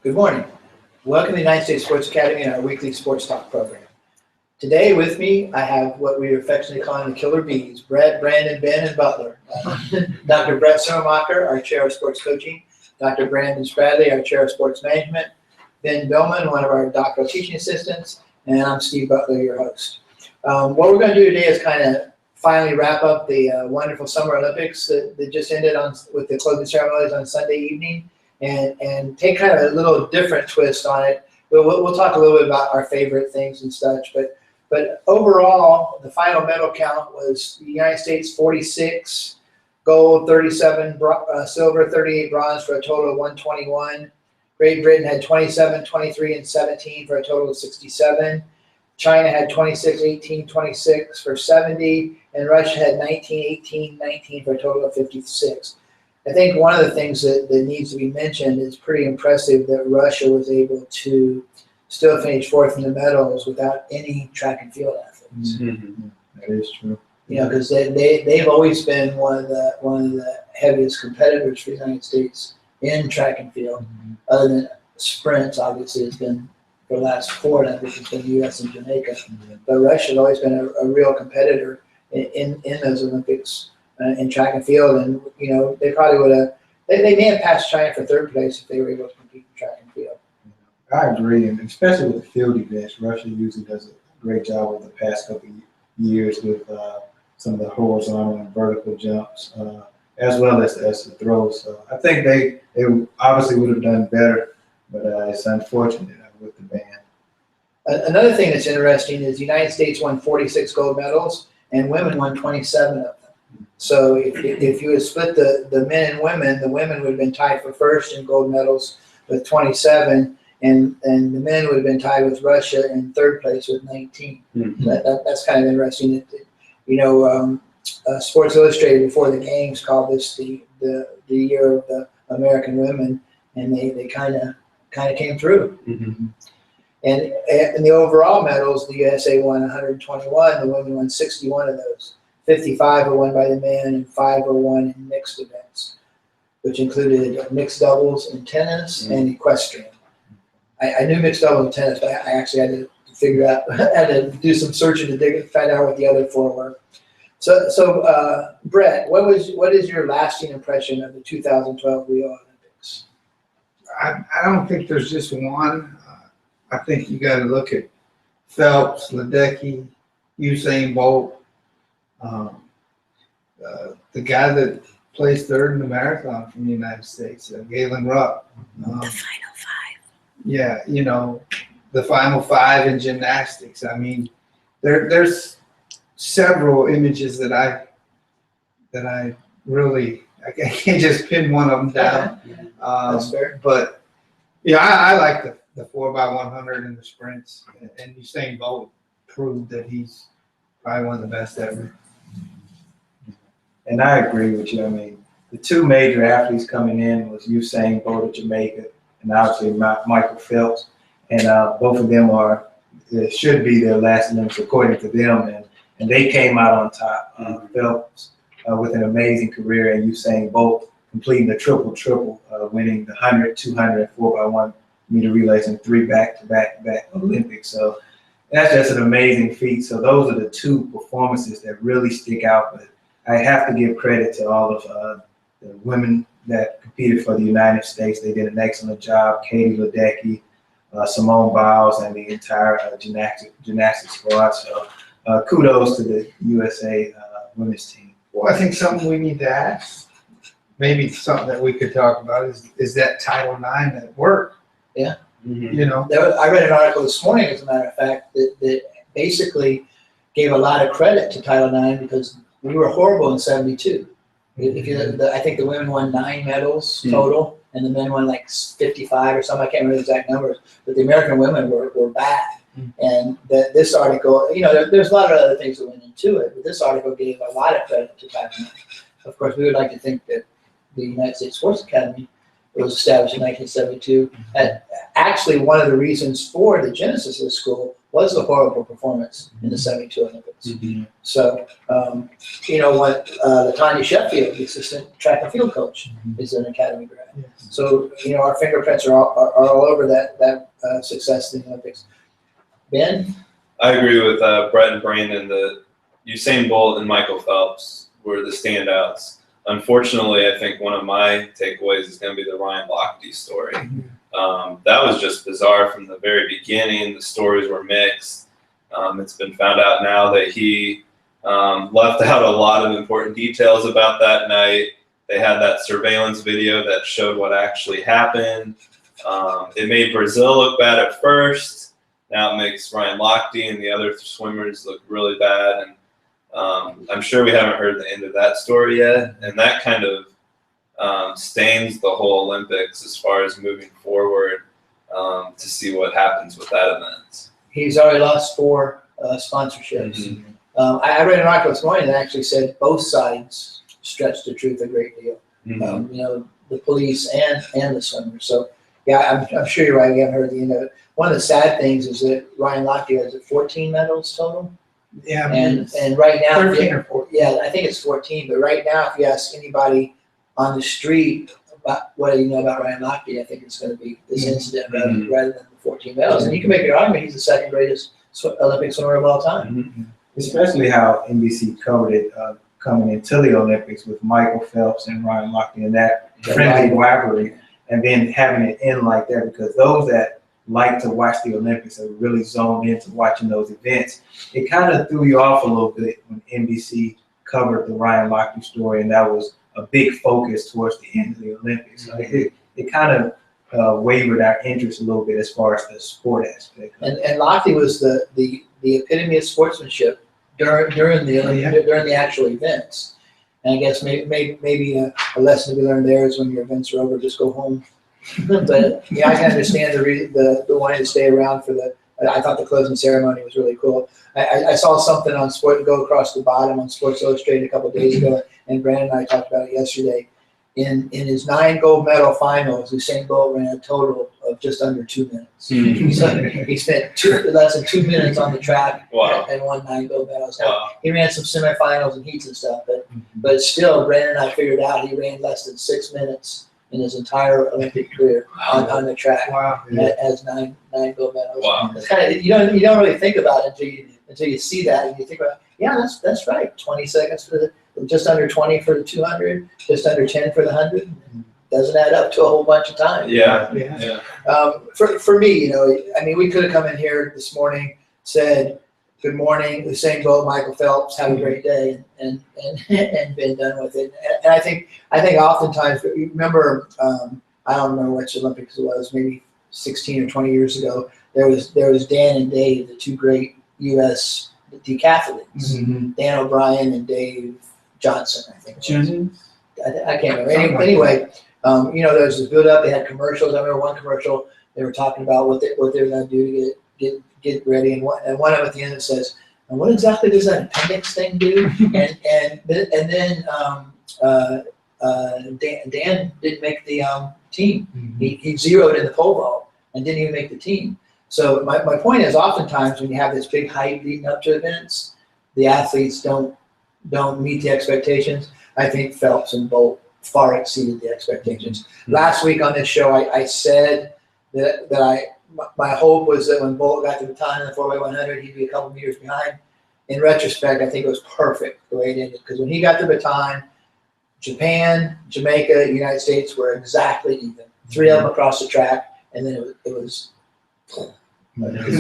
Good morning. Welcome to the United States Sports Academy and our weekly sports talk program. Today with me, I have what we affectionately call the Killer Bees, Brett, Brandon, Ben, and Butler. Dr. Brett Sommermacher, our Chair of Sports Coaching, Dr. Brandon Spradley, our Chair of Sports Management, Ben Billman, one of our doctoral teaching assistants, and I'm Steve Butler, your host. What we're going to do today is kind of finally wrap up the wonderful Summer Olympics that just ended with the closing ceremonies on Sunday evening. And take kind of a little different twist on it. We'll talk a little bit about our favorite things and such, but overall, the final medal count was the United States 46 gold, 37 silver, 38 bronze for a total of 121. Great Britain had 27, 23, and 17 for a total of 67. China had 26, 18, 26 for 70, and Russia had 19, 18, 19 for a total of 56. I think one of the things that needs to be mentioned is pretty impressive that Russia was able to still finish fourth in the medals without any track and field athletes. Mm-hmm. That is true. You know, because they've always been one of the heaviest competitors for the United States in track and field. Mm-hmm. Other than sprints, obviously, it's been for the last four, and I think it's been the U.S. and Jamaica. Mm-hmm. But Russia's always been a real competitor in those Olympics. In track and field, and you know they probably would have. They may have passed China for third place if they were able to compete in track and field. I agree, and especially with the field events, Russia usually does a great job over the past couple of years with some of the horizontal and vertical jumps, as well as the throws. So I think they obviously would have done better, but it's unfortunate with the ban. Another thing that's interesting is the United States won 46 gold medals, and women won 27 of them. So if you had split the men and women, the women would have been tied for first in gold medals with 27, and the men would have been tied with Russia in third place with 19. Mm-hmm. That's kind of interesting. You know, Sports Illustrated before the games called this the year of the American women, and they kind of came through. Mm-hmm. And in the overall medals, the USA won 121. The women won 61 of those. 55 were won by the men, and 5 were won in mixed events, which included mixed doubles in tennis and equestrian. I knew mixed doubles in tennis, but I actually had to figure out, had to do some searching to find out what the other four were. So Brett, what is your lasting impression of the 2012 Rio Olympics? I don't think there's just one. I think you got to look at Phelps, Ledecky, Usain Bolt. The guy that placed third in the marathon from the United States, Galen Rupp. The final five. Yeah, you know, the final five in gymnastics. I mean, there's several images that I really, I can't just pin one of them down. That's fair. But yeah, I like the 4x100 and the sprints, and Usain Bolt proved that he's probably one of the best ever. And I agree with you. I mean, the two major athletes coming in was Usain Bolt of Jamaica and obviously Michael Phelps. And both of them should be their last Olympics according to them. And they came out on top. Phelps with an amazing career, and Usain Bolt completing the triple, winning the 100, 200, and 4x1 meter relays in 3 back-to-back Olympics. So that's just an amazing feat. So those are the two performances that really stick out. But I have to give credit to all of the women that competed for the United States. They did an excellent job. Katie Ledecky, Simone Biles, and the entire gymnastics squad. So kudos to the USA women's team. Well, I think something we need to ask, maybe something that we could talk about is that Title IX at work. Yeah. Mm-hmm. You know, I read an article this morning, as a matter of fact, that basically gave a lot of credit to Title IX because we were horrible in '72. If you, I think the women won 9 medals total, and the men won like 55 or something. I can't remember the exact numbers, but the American women were bad. And this article, you know, there's a lot of other things that went into it, but this article gave a lot of credit to Title IX. Of course, we would like to think that the United States Sports Academy was established in 1972. And actually, one of the reasons for the genesis of the school was a horrible performance in the 72 Olympics. So, what Latanya Sheffield, the assistant track and field coach, is an academy grad. So, our fingerprints are all over that success in the Olympics. Ben? I agree with Brett and Brandon that Usain Bolt and Michael Phelps were the standouts. Unfortunately, I think one of my takeaways is going to be the Ryan Lochte story. That was just bizarre from the very beginning. The stories were mixed. It's been found out now that he left out a lot of important details about that night. They had that surveillance video that showed what actually happened. It made Brazil look bad at first. Now it makes Ryan Lochte and the other swimmers look really bad. And I'm sure we haven't heard the end of that story yet. And that kind of stains the whole Olympics as far as moving forward to see what happens with that event. He's already lost 4 sponsorships. I read an article this morning that actually said both sides stretched the truth a great deal. The police and the swimmers. So, yeah, I'm sure you're right. We haven't heard the end of it. One of the sad things is that Ryan Lochte has 14 medals total. Yeah. And right now, 13 or 14. yeah, I think it's 14. But right now, if you ask anybody on the street about what do you know about Ryan Lochte, I think it's going to be this incident rather than the 14 medals. And you can make your argument he's the second greatest Olympic swimmer of all time. Especially how NBC covered it coming into the Olympics with Michael Phelps and Ryan Lochte and that friendly rivalry, and then having it end like that, because those that like to watch the Olympics are really zoned into watching those events. It kind of threw you off a little bit when NBC covered the Ryan Lochte story, and that was a big focus towards the end of the Olympics. So it kind of wavered our interest a little bit as far as the sport aspect. And Lochte was the epitome of sportsmanship during the actual events. And I guess maybe a lesson to be learned there is when your events are over, just go home. But yeah, I can understand the wanting to stay around for the. I thought the closing ceremony was really cool. I saw something on Sport go across the bottom on Sports Illustrated a couple of days ago, and Brandon and I talked about it yesterday. In his 9 gold medal finals, Usain Bolt ran a total of just under 2 minutes. So he spent less than 2 minutes on the track and won 9 gold medals. Now, he ran some semifinals and heats and stuff, but still, Brandon and I figured out he ran less than 6 minutes in his entire Olympic career on the track. As 9 gold medals. It's kind of, you don't really think about it until you see that, and you think about, yeah, that's right. 20 seconds for just under 20 for the 200, just under 10 for the 100. Doesn't add up to a whole bunch of time. Yeah. For me, we could have come in here this morning, said, "Good morning, Usain Bolt, Michael Phelps, have a great day," and been done with it. And I think oftentimes, you remember, I don't remember which Olympics it was, maybe 16 or 20 years ago. There was Dan and Dave, the 2 great U.S. decathletes, Dan O'Brien and Dave Johnson, I think. I can't remember. Anyway, there was this build up. They had commercials. I remember one commercial. They were talking about what they were going to do to get ready, and one of them at the end says, "And what exactly does that appendix thing do?" and then Dan didn't make the team. He zeroed in the pole vault and didn't even make the team. So my point is, oftentimes when you have this big hype leading up to events, the athletes don't meet the expectations. I think Phelps and Bolt far exceeded the expectations. Last week on this show, I said that my hope was that when Bolt got the baton in the 4x100, he'd be a couple meters behind. In retrospect, I think it was perfect the way it ended, because when he got the baton, Japan, Jamaica, United States were exactly even. 3 of them across the track, and then it was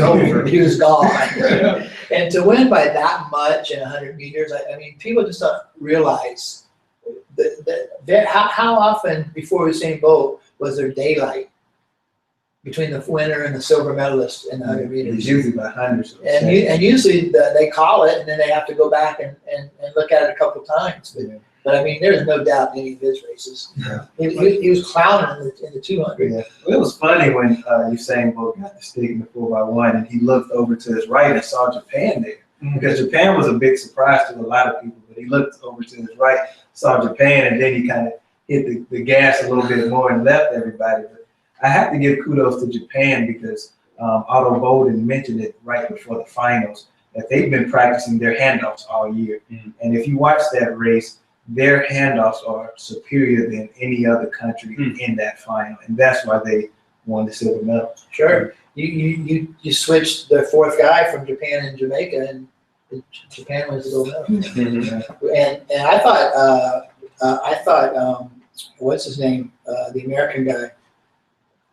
over. He was gone. And to win by that much in 100 meters, I mean, people just don't realize how often before Usain Bolt was there daylight between the winner and the silver medalist in the 100 meters. It's usually by hundreds. And usually they call it, and then they have to go back and look at it a couple times. But I mean, there's no doubt in any of his races. Yeah. He was clowning in the 200. Yeah. Well, it was funny when Usain Bolt got the stick in the 4x1, and he looked over to his right and saw Japan there. Because Japan was a big surprise to a lot of people, but he looked over to his right, saw Japan, and then he kind of hit the gas a little bit more and left everybody. But I have to give kudos to Japan, because Otto Bolden mentioned it right before the finals, that they've been practicing their handoffs all year. Mhm. And if you watch that race, their handoffs are superior than any other country in that final. And that's why they won the silver medal. Sure. You switched the fourth guy from Japan and Jamaica, and Japan wins the gold medal. Mhm. And I thought, what's his name? The American guy.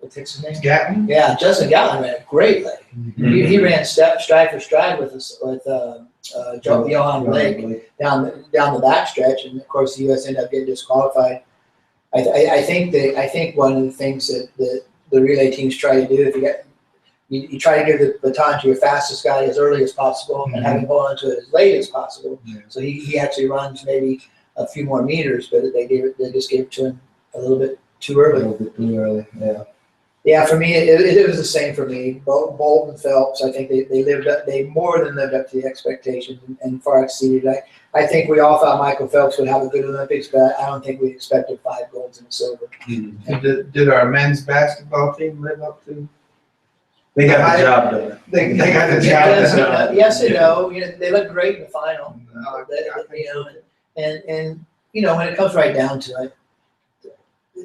What's his name? Gatton? Yeah, Justin Gatlin ran a great leg. He ran stride for stride with Johan Blake down the backstretch, and of course the U.S. ended up getting disqualified. I think one of the things that the relay teams try to do, if you try to give the baton to your fastest guy as early as possible and have him hold on to it as late as possible. Yeah. So he actually runs maybe a few more meters, but they just gave it to him a little bit too A early. little bit too early, yeah. Yeah, for me, it was the same for me. Bolt and Phelps, I think they more than lived up to the expectations and far exceeded. I think we all thought Michael Phelps would have a good Olympics, but I don't think we expected 5 golds and a silver. Mhm. Did our men's basketball team live up to? They got the job done. They got the job Yes, done. yes and no. You know, they looked great in the final. No, And when it comes right down to it,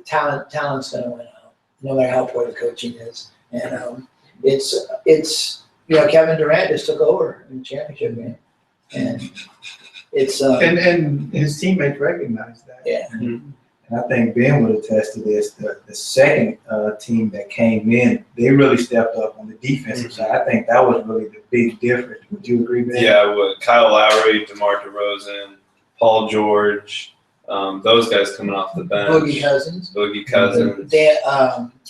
talent's gonna win out, no matter how poor the coaching is. And it's Kevin Durant just took over in the championship game, and it's And his teammates recognized that. yeah. And I think Ben would attest to this. The second team that came in, they really stepped up on the defensive side. I think that was really the big difference. Would you agree, Ben? Yeah, with Kyle Lowry, DeMar DeRozan, Paul George, those guys coming off the bench. Boogie Cousins. Boogie Cousins.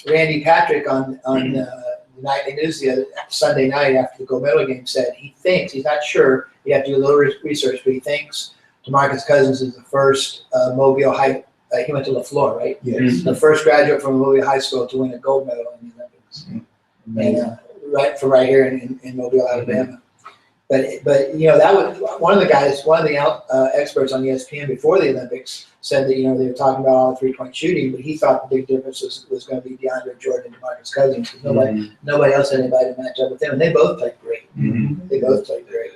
Randy Patrick on the nightly news the other Sunday night after the gold medal game said he thinks, he's not sure, you have to do a little research, but he thinks DeMarcus Cousins is the first Mobile High. He went to LaFleur, right? Yes. The first graduate from Mobile High School to win a gold medal in the Olympics. Amazing. And right here in Mobile, Alabama. But that was one of the experts on ESPN before the Olympics said that they were talking about all the 3-point shooting, but he thought the big difference was going to be DeAndre Jordan and DeMarcus Cousins. 'Cause nobody else had anybody to match up with them, and they both played great. Mhm. They both played great.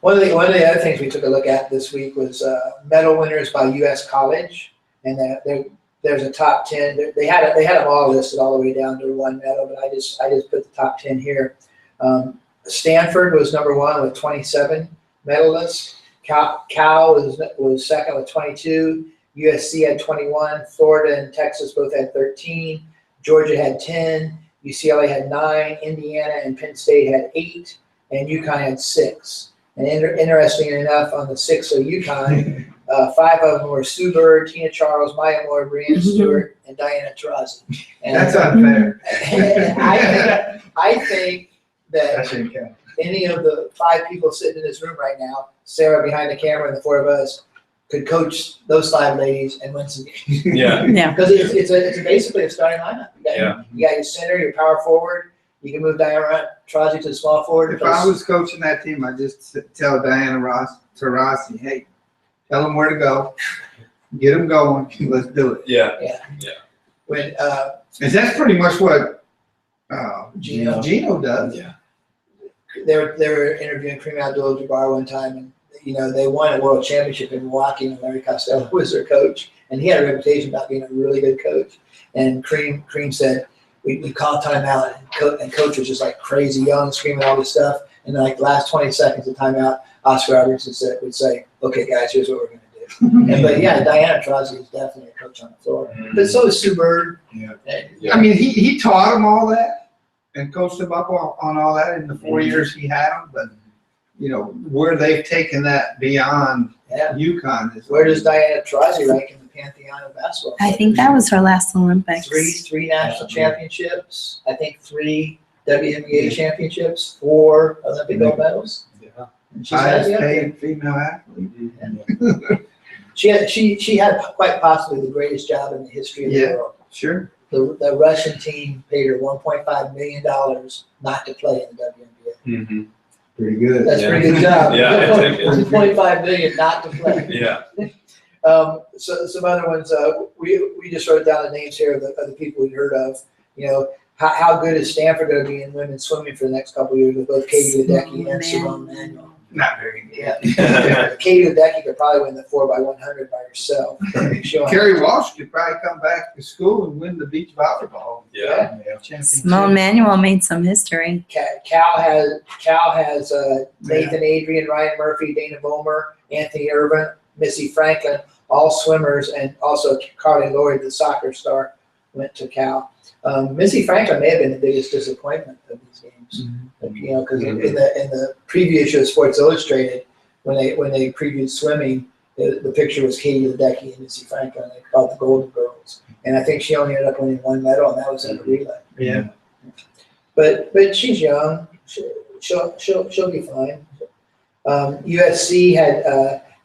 One of the other things we took a look at this week was medal winners by U.S. college, and there's a top 10. They had them all listed all the way down to one medal, but I just put the top 10 here. Stanford was number 1 with 27 medalists. Cal was second with 22. USC had 21. Florida and Texas both had 13. Georgia had 10. UCLA had 9. Indiana and Penn State had 8. And UConn had 6. And interestingly enough, on the 6 of UConn, 5 of them were Sue Bird, Tina Charles, Maya Moore, Brianna Stewart, and Diana Taurasi. And That's unfair. I think that That shouldn't count. any of the 5 people sitting in this room right now, Sarah behind the camera and the 4 of us, could coach those 5 ladies and win some games. Yeah. Yeah. Because it's basically a starting lineup. Yeah. You got your center, your power forward. You can move Diana Taurasi to the small forward. If I was coaching that team, I'd just tell Diana Taurasi, hey, tell them where to go, get them going, let's do it. Yeah. When And that's pretty much what Gino does. Yeah. they were interviewing Kareem Abdul-Jabbar one time, and they won a world championship in Milwaukee, and Larry Costello was their coach, and he had a reputation about being a really good coach. And Kareem said, we call timeout, and coach was just like crazy yelling, screaming all this stuff, and then like the last 20 seconds of timeout, Oscar Robertson would say, okay guys, here's what we're going to do. But yeah, Diana Taurasi is definitely a coach on the floor, but so is Sue Bird. Yeah. Yeah. I mean, he taught them all that and coached them up on all that in the 4 years he had them, but where they've taken that beyond Yeah. UConn is Where does Diana Taurasi rank in the pantheon of basketball? I think that was her last Olympics. Three national championships. I think 3 WNBA championships, 4 Olympic gold medals. Yeah. And she's had highest the upgrade. paid female athlete. She had quite possibly the greatest job in the history of the Yeah. world. Sure. The Russian team paid her $1.5 million not to play in the WNBA. Mhm. Pretty good. That's a Yeah. pretty good job. Yeah, I take it. $1.5 million not to play. Yeah. So some other ones, we just wrote down the names here of the people we heard of. how good is Stanford going to be in women's swimming for the next couple of years with both Katie Ledecky and Simone Manuel? Not very good. Yeah. Katie Ledecky could probably win the 4x100 by herself. She'll- Kerry Walsh could probably come back to school and win the beach volleyball Yeah. championship. Simone Manuel made some history. Cal has Nathan Adrian, Ryan Murphy, Dana Vollmer, Anthony Irvin, Missy Franklin, all swimmers, and also Carly Lloyd, the soccer star, went to Cal. Missy Franklin may have been the biggest disappointment of these games. You know, because in the preview issue of Sports Illustrated, when they previewed swimming, the picture was Katie Ledecky and Missy Franklin. They called the Golden Girls, and I think she only ended up winning one medal, and that was in the relay. Yeah. But she's young. She'll be fine. USC had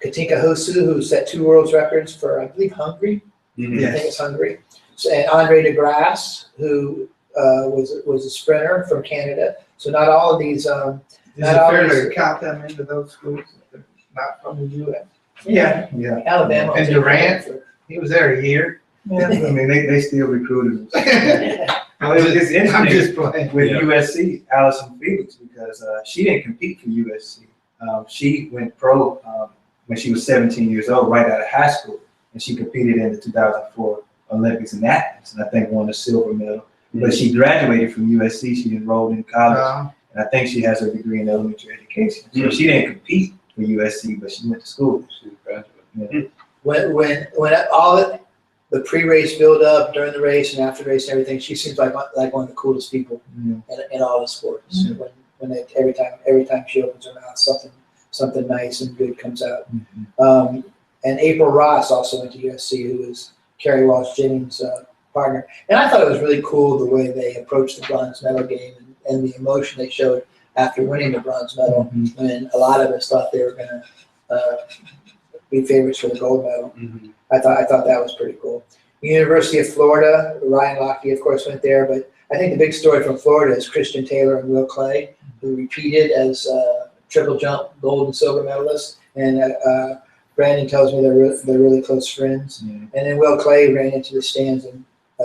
Katinka Hosu, who set 2 world records for, I believe, Hungary. Mhm. I think it's Hungary. So, and Andre DeGrasse, who was a sprinter from Canada. So not all of these. Is it fair to count them into those schools if they're not from the U.S.? Yeah. Alabama. And Durant? He was there a year. Yeah, I mean, they still recruited us. I'm It's interesting just playing. with Yeah. USC, Allison Felix, because she didn't compete for USC. She went pro when she was 17 years old, right out of high school, and she competed in the 2004 Olympics in Athens, and I think won a silver medal. But she graduated from USC. She enrolled in college, and I think she has her degree in elementary education. So she didn't compete for USC, but she went to school. She's a graduate. Yeah. When all the pre-race build up, during the race, and after the race and everything, she seems like one of the coolest people in all the sports. When every time she opens her mouth, something nice and good comes out. And April Ross also went to USC, who was Kerry Walsh Jennings' partner. And I thought it was really cool the way they approached the bronze medal game and the emotion they showed after winning the bronze medal. When a lot of us thought they were going to be favorites for the gold medal. Mhm. I thought that was pretty cool. University of Florida, Ryan Lochte, of course, went there, but I think the big story from Florida is Christian Taylor and Will Clay, who repeated as triple jump gold and silver medalists. And Brandon tells me they're really close friends. And then Will Clay ran into the stands and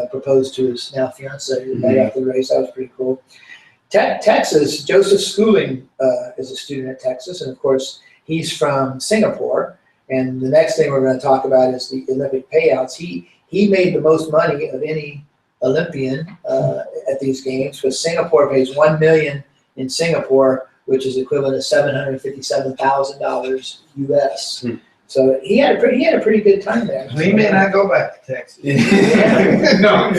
proposed to his now fiance right after the race. That was pretty cool. Texas, Joseph Schooling is a student at Texas, and of course he's from Singapore. And the next thing we're going to talk about is the Olympic payouts. He made the most money of any Olympian at these games, because Singapore pays $1 million in Singapore, which is equivalent to $757,000 US. So he had a pretty good time there. He may not go back to Texas. No.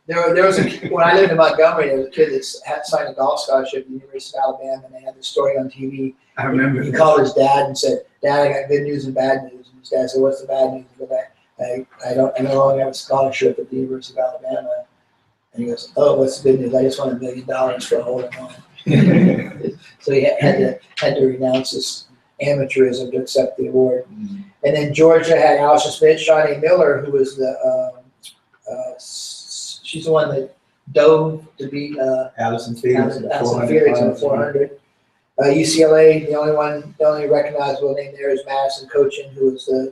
There was when I lived in Montgomery, there was a kid that had signed a golf scholarship at the University of Alabama, and they had the story on TV. I remember. He called his dad and said, "Dad, I got good news and bad news." And his dad said, "What's the bad news?" He goes, I no longer have a scholarship at the University of Alabama. And he goes, "Oh, what's the good news? I just won $1 million for a hole in one." So he had to renounce his amateurism to accept the award. And then Georgia had Allison Smith, Shawnee Miller, who was she's the one that dove to beat Allison Felix in the Allison 400. Felix in the 400. UCLA, the only recognizable name there is Madison Cochin, who was the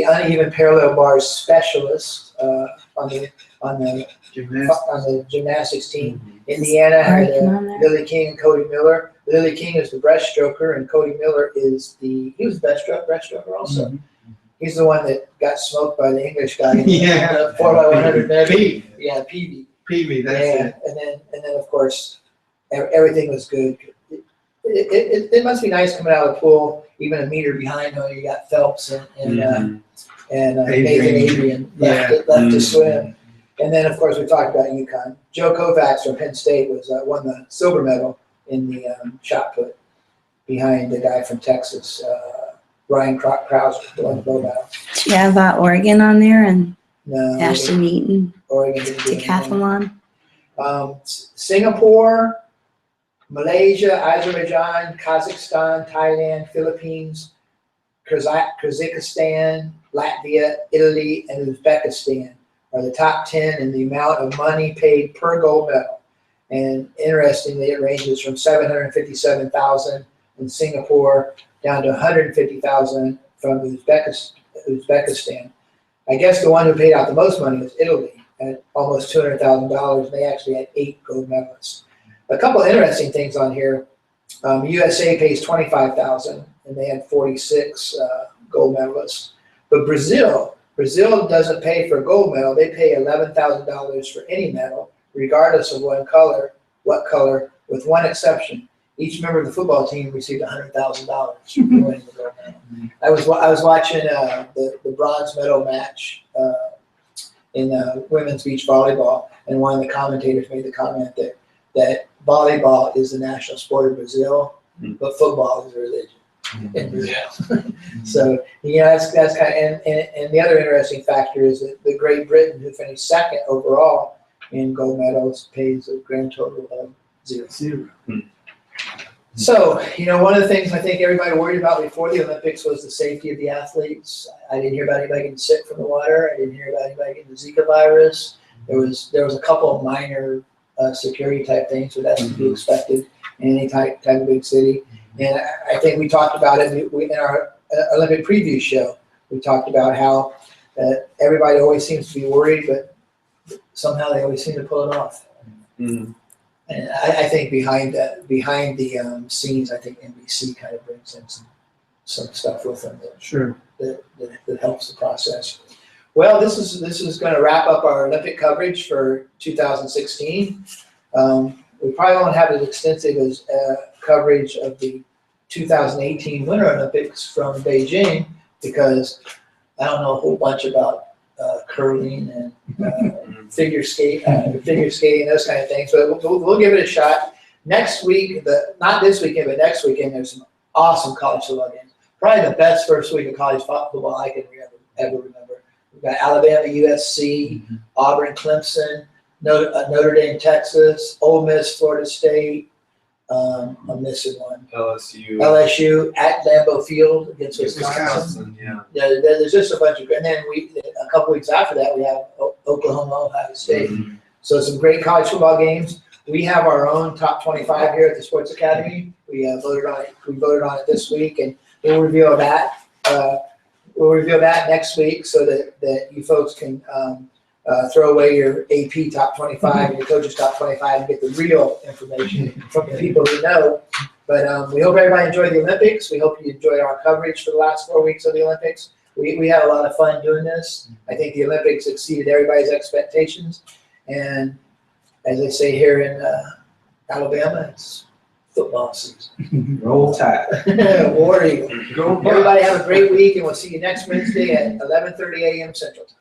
uneven parallel bars specialist on the gymnastics team. Indiana had Working on that. Lily King and Cody Miller. Lily King is the breaststroker, and Cody Miller is he was the breaststroker also. He's the one that got smoked by the English guy in the 4x100 medley. Pete. Yeah, Peavy. Peavy, that's Yeah, it. and then of course everything was good. It must be nice coming out of the pool, even a meter behind. You got Phelps and Nathan Adrian left to swim. And then, of course, we talked about UConn. Joe Kovacs from Penn State won the silver medal in the shot put behind the guy from Texas, Ryan Krauser, who won the bow battle. Do you have Oregon on there and No, Ashton Eaton, Oregon didn't do anything. decathlon? Singapore, Malaysia, Azerbaijan, Kazakhstan, Thailand, Philippines, Kazakhstan, Latvia, Italy, and Uzbekistan are the top 10 in the amount of money paid per gold medal. And interestingly, it ranges from $757,000 in Singapore down to $150,000 from Uzbekistan. I guess the one who paid out the most money was Italy, at almost $200,000. They actually had 8 gold medalists. A couple of interesting things on here. USA pays $25,000, and they had 46 gold medalists. But Brazil doesn't pay for a gold medal. They pay $11,000 for any medal, regardless of what color, with one exception. Each member of the football team received $100,000 for winning the gold medal. I was watching the bronze medal match in women's beach volleyball, and one of the commentators made the comment that volleyball is the national sport of Brazil, but football is a religion in Brazil. So that's kind of, and the other interesting factor is that the Great Britain, who finished second overall in gold medals, pays a grand total of 0. So, one of the things I think everybody worried about before the Olympics was the safety of the athletes. I didn't hear about anybody getting sick from the water. I didn't hear about anybody getting the Zika virus. There was a couple of minor security type things, but that's to be expected in any type of big city. And I think we talked about it in our Olympic preview show. We talked about how everybody always seems to be worried, but somehow they always seem to pull it off. Mhm. And I think behind the scenes, I think NBC kind of brings in some stuff with them that helps the process. Well, this is going to wrap up our Olympic coverage for 2016. We probably won't have as extensive as coverage of the 2018 Winter Olympics from Beijing, because I don't know a whole bunch about curling and figure skating, those kind of things. But we'll give it a shot. Next week, not this weekend, but next weekend, there's some awesome college football games. Probably the best first week of college football I can ever remember. We've got Alabama, USC, Auburn, Clemson, Notre Dame, Texas, Ole Miss, Florida State. I'm missing one. LSU at Lambeau Field against Wisconsin. Yeah. There's just a bunch of, and then a couple weeks after that, we have Oklahoma, Ohio State. So some great college football games. We have our own top 25 here at the Sports Academy. We voted on it. We voted on it this week, and we'll reveal that. We'll reveal that next week so that you folks can throw away your AP top 25 and your coach's top 25 and get the real information from the people who know. But we hope everybody enjoyed the Olympics. We hope you enjoyed our coverage for the last 4 weeks of the Olympics. We had a lot of fun doing this. I think the Olympics exceeded everybody's expectations. And as they say here in Alabama, it's football season. Roll Tide. War Eagle. Everybody have a great week, and we'll see you next Wednesday at 11:30 a.m. Central Time.